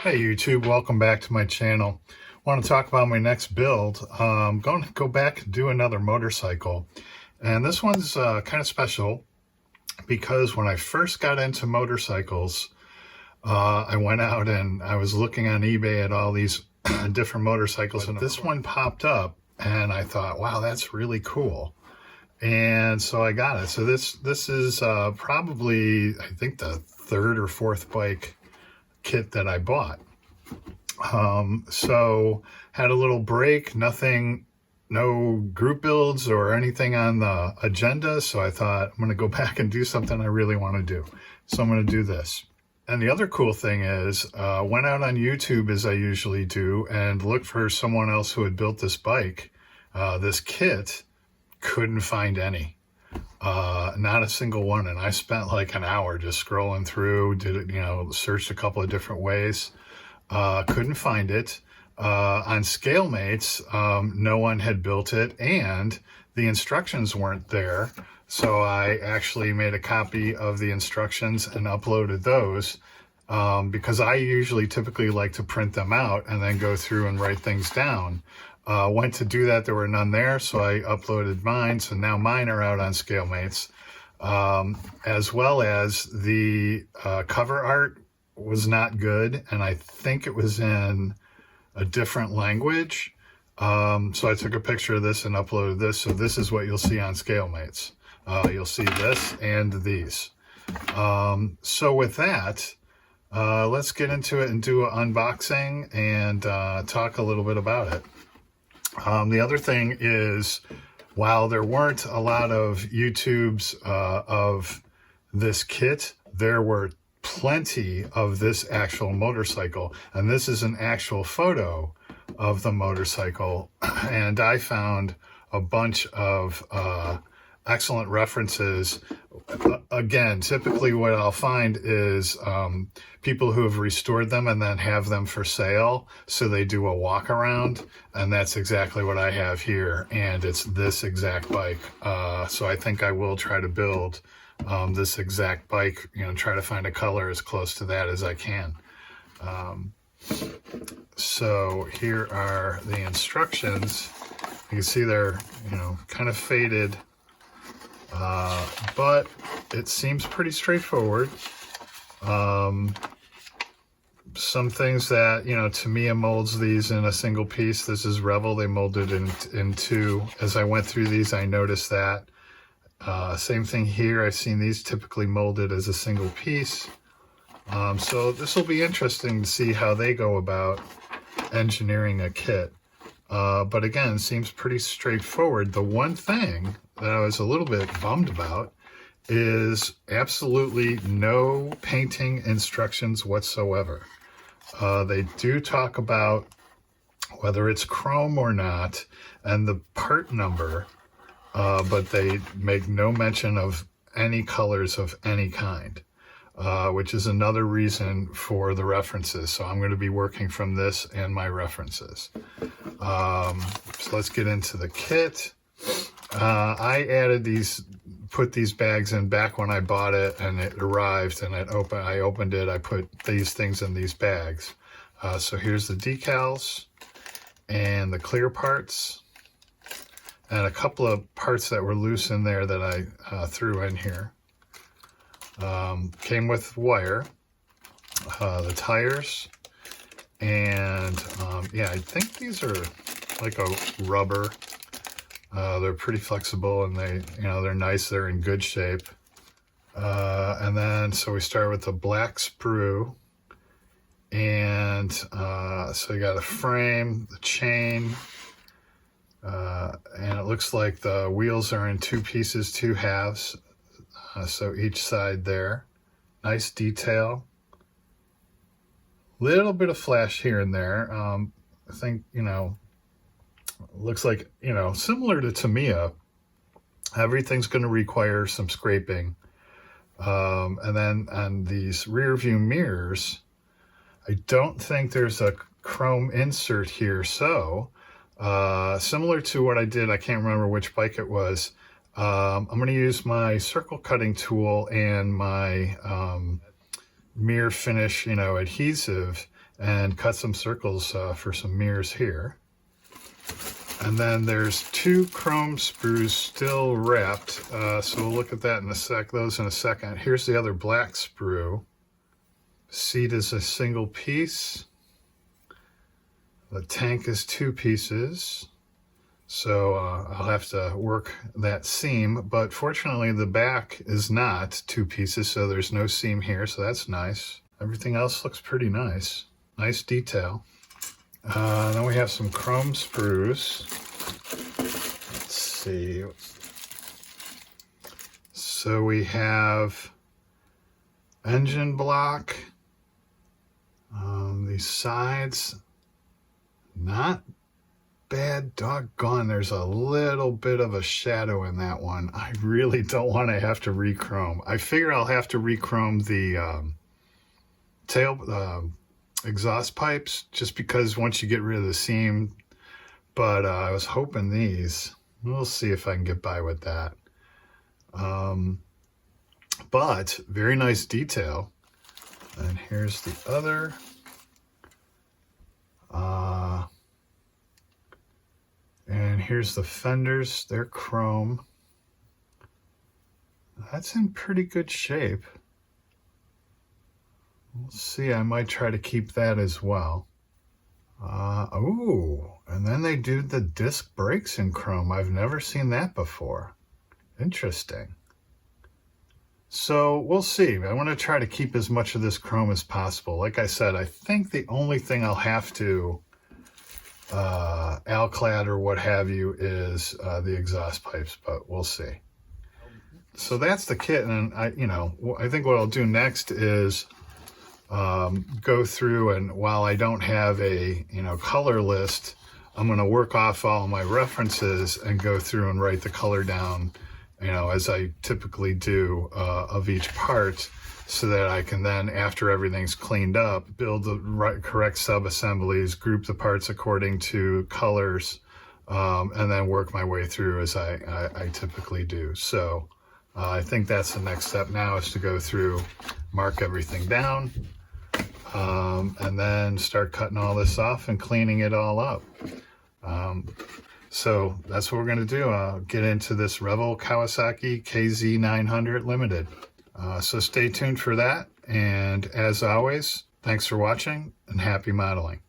Hey YouTube, welcome back to my channel. I want to talk about my next build. I'm going to go back and do another motorcycle. And this one's kind of special because when I first got into motorcycles, I went out and I was looking on eBay at all these different motorcycles, and this one popped up and I thought, wow, that's really cool. And so I got it. So this is probably, I think, the third or fourth bike kit that I bought. So had a little break, no group builds or anything on the agenda. So I thought I'm going to go back and do something I really want to do. So I'm going to do this. And the other cool thing is, went out on YouTube as I usually do and looked for someone else who had built this bike, this kit. Couldn't find any. Not a single one. And I spent like an hour just scrolling through, searched a couple of different ways. Couldn't find it. On ScaleMates, no one had built it and the instructions weren't there. So I actually made a copy of the instructions and uploaded those, because I typically like to print them out and then go through and write things down. Went to do that, there were none there, so I uploaded mine. So now mine are out on ScaleMates, as well as the cover art was not good, and I think it was in a different language. So I took a picture of this and uploaded this. So this is what you'll see on ScaleMates. You'll see this and these. So with that, let's get into it and do an unboxing and talk a little bit about it. The other thing is, while there weren't a lot of YouTubes of this kit, there were plenty of this actual motorcycle, and this is an actual photo of the motorcycle. And I found a bunch of excellent references. Again, typically what I'll find is people who have restored them and then have them for sale, so they do a walk around, and that's exactly what I have here, and it's this exact bike. So I think I will try to build this exact bike, try to find a color as close to that as I can. So here are the instructions. You can see they're kind of faded, but it seems pretty straightforward. Some things that, Tamiya molds these in a single piece. This is Revell. They molded in two. As I went through these, I noticed that. Same thing here. I've seen these typically molded as a single piece. So this will be interesting to see how they go about engineering a kit. But again, it seems pretty straightforward. The one thing that I was a little bit bummed about is absolutely no painting instructions whatsoever. They do talk about whether it's chrome or not and the part number, but they make no mention of any colors of any kind, which is another reason for the references. So I'm going to be working from this and my references. So let's get into the kit. I added put these bags in back when I bought it, and it arrived, and I opened it, I put these things in these bags. So here's the decals and the clear parts, and a couple of parts that were loose in there that I threw in here. Came with wire, the tires, and yeah, I think these are like a rubber. They're pretty flexible, and they're nice. They're in good shape. And then, so we start with the black sprue, and so you got a frame, the chain, and it looks like the wheels are in two pieces, two halves. So each side there, nice detail. Little bit of flash here and there. I think, looks like, similar to Tamiya, everything's going to require some scraping. And then on these rear view mirrors, I don't think there's a chrome insert here. So similar to what I did, I can't remember which bike it was. I'm going to use my circle cutting tool and my mirror finish, adhesive, and cut some circles for some mirrors here. And then there's 2 chrome sprues still wrapped, so we'll look at that in a sec. Those in a second. Here's the other black sprue. Seat is a single piece. The tank is 2 pieces. So I'll have to work that seam, but fortunately the back is not 2 pieces, so there's no seam here, so that's nice. Everything else looks pretty nice. Nice detail. Then we have some chrome sprues. Let's see. So we have engine block. These sides, not bad, doggone. There's a little bit of a shadow in that one. I really don't want to have to re-chrome. I figure I'll have to re-chrome the tail exhaust pipes, just because once you get rid of the seam. But I was hoping these. We'll see if I can get by with that. But very nice detail. And here's the other. And here's the fenders. They're chrome. That's in pretty good shape. We'll see. I might try to keep that as well. Oh, and then they do the disc brakes in chrome. I've never seen that before. Interesting. So we'll see. I want to try to keep as much of this chrome as possible. Like I said, I think the only thing I'll have to alclad or what have you is the exhaust pipes, but we'll see. So that's the kit, and I think what I'll do next is go through, and while I don't have a color list, I'm going to work off all my references and go through and write the color down, as I typically do of each part, so that I can then, after everything's cleaned up, build the correct sub-assemblies, group the parts according to colors, and then work my way through as I typically do. So I think that's the next step now, is to go through, mark everything down, and then start cutting all this off and cleaning it all up. So that's what we're going to do. I'll get into this Revell Kawasaki KZ900 Limited. So stay tuned for that. And as always, thanks for watching and happy modeling.